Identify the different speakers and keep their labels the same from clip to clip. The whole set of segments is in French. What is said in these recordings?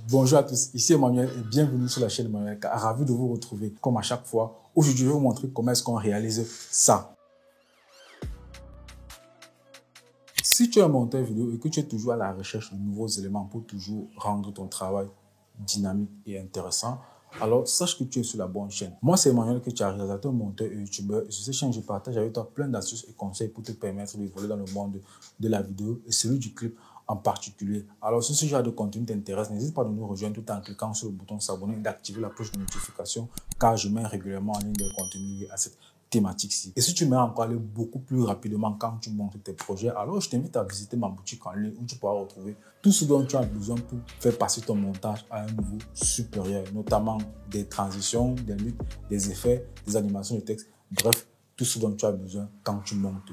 Speaker 1: Bonjour à tous, ici Emmanuel et bienvenue sur la chaîne Emmanuel. Ravi de vous retrouver comme à chaque fois. Aujourd'hui, je vais vous montrer comment est-ce qu'on réalise ça. Si tu es un monteur vidéo et que tu es toujours à la recherche de nouveaux éléments pour toujours rendre ton travail dynamique et intéressant, alors sache que tu es sur la bonne chaîne. Moi, c'est Emmanuel que tu as réalisateur, monteur et youtubeur. Et sur cette chaîne, je partage avec toi plein d'astuces et conseils pour te permettre d'évoluer dans le monde de la vidéo et celui du clip en particulier. Alors, si ce genre de contenu t'intéresse, n'hésite pas à nous rejoindre tout en cliquant sur le bouton s'abonner et d'activer la cloche de notification car je mets régulièrement en ligne des contenus liés à cette thématique-ci. Et si tu veux encore aller beaucoup plus rapidement quand tu montes tes projets, alors je t'invite à visiter ma boutique en ligne où tu pourras retrouver tout ce dont tu as besoin pour faire passer ton montage à un niveau supérieur, notamment des transitions, des luttes, des effets, des animations de texte, bref, tout ce dont tu as besoin quand tu montes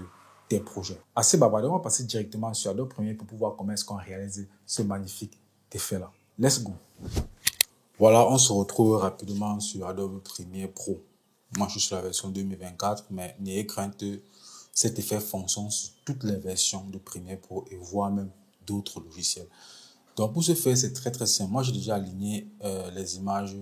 Speaker 1: tes projets. Assez bavardé, on va passer directement sur Adobe Premiere pour pouvoir comment est-ce qu'on réalise ce magnifique effet-là. Let's go! Voilà, on se retrouve rapidement sur Adobe Premiere Pro. Moi, je suis sur la version 2024, mais n'ayez crainte, cet effet fonctionne sur toutes les versions de Premiere Pro et voire même d'autres logiciels. Donc, pour ce faire, c'est très simple. Moi, j'ai déjà aligné les images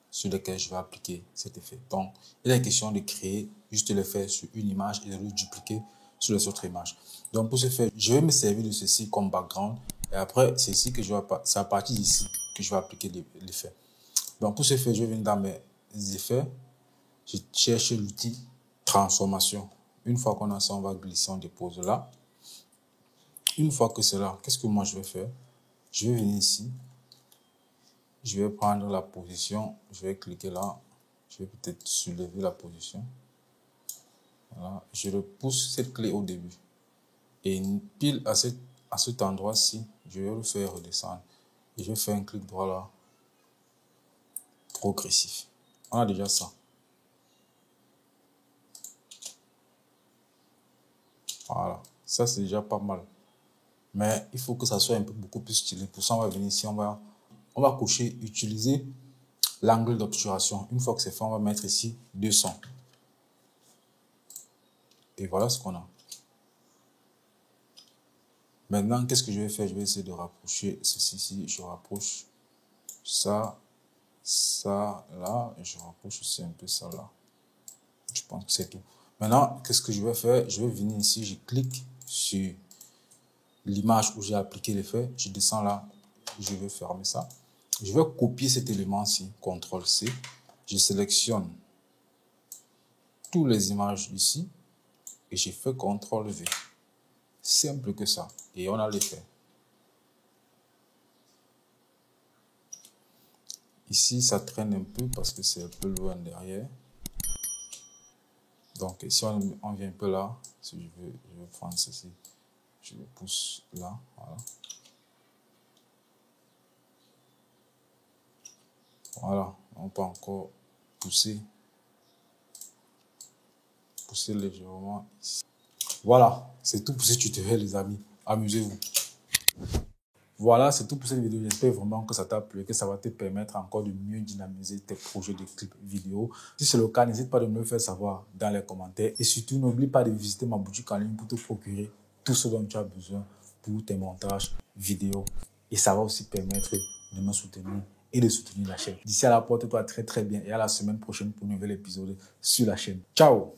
Speaker 1: sur lesquelles je vais appliquer cet effet. Donc, il est question de créer juste l'effet sur une image et de le dupliquer sur les autres images. Donc, pour ce faire, je vais me servir de ceci comme background. Et après, c'est ici que c'est à partir d'ici que je vais appliquer l'effet. Donc, pour ce faire, je vais venir dans mes effets. Je cherche l'outil transformation. Une fois qu'on a ça, on va glisser, on dépose là. Une fois que c'est là, qu'est-ce que moi je vais faire? Je vais venir ici. Je vais prendre la position. Je vais cliquer là. Je vais peut-être soulever la position. Voilà. Je repousse cette clé au début. Et pile à cet endroit-ci, je vais le faire redescendre. Et je vais faire un clic droit là. Progressif. On a déjà ça. Voilà. Ça, c'est déjà pas mal. Mais il faut que ça soit un peu beaucoup plus stylé. Pour ça, on va venir ici, on va cocher utiliser l'angle d'obturation. Une fois que c'est fait, on va mettre ici 200. Et voilà ce qu'on a. Maintenant, qu'est-ce que je vais faire? Je vais essayer de rapprocher ceci ici. Je rapproche ça, ça, là. Et je rapproche aussi un peu ça, là. Je pense que c'est tout. Maintenant, qu'est-ce que je vais faire? Je vais venir ici, je clique sur l'image où j'ai appliqué l'effet. Je descends là. Je vais fermer ça. Je vais copier cet élément-ci, CTRL-C. Je sélectionne toutes les images ici et je fais CTRL-V. Simple que ça. Et on a l'effet. Ici, ça traîne un peu parce que c'est un peu loin derrière. Donc, si on vient un peu là, si je veux prendre ceci, je le pousse là. Voilà. Voilà. On peut encore pousser légèrement ici. Voilà, c'est tout pour ce tutoriel les amis, amusez-vous. Voilà, c'est tout pour cette vidéo, j'espère vraiment que ça t'a plu, que ça va te permettre encore de mieux dynamiser tes projets de clips vidéo. Si c'est le cas, n'hésite pas de me le faire savoir dans les commentaires et surtout n'oublie pas de visiter ma boutique en ligne pour te procurer tout ce dont tu as besoin pour tes montages vidéo et ça va aussi permettre de me soutenir et de soutenir la chaîne. D'ici là, porte-toi très bien et à la semaine prochaine pour un nouvel épisode sur la chaîne. Ciao!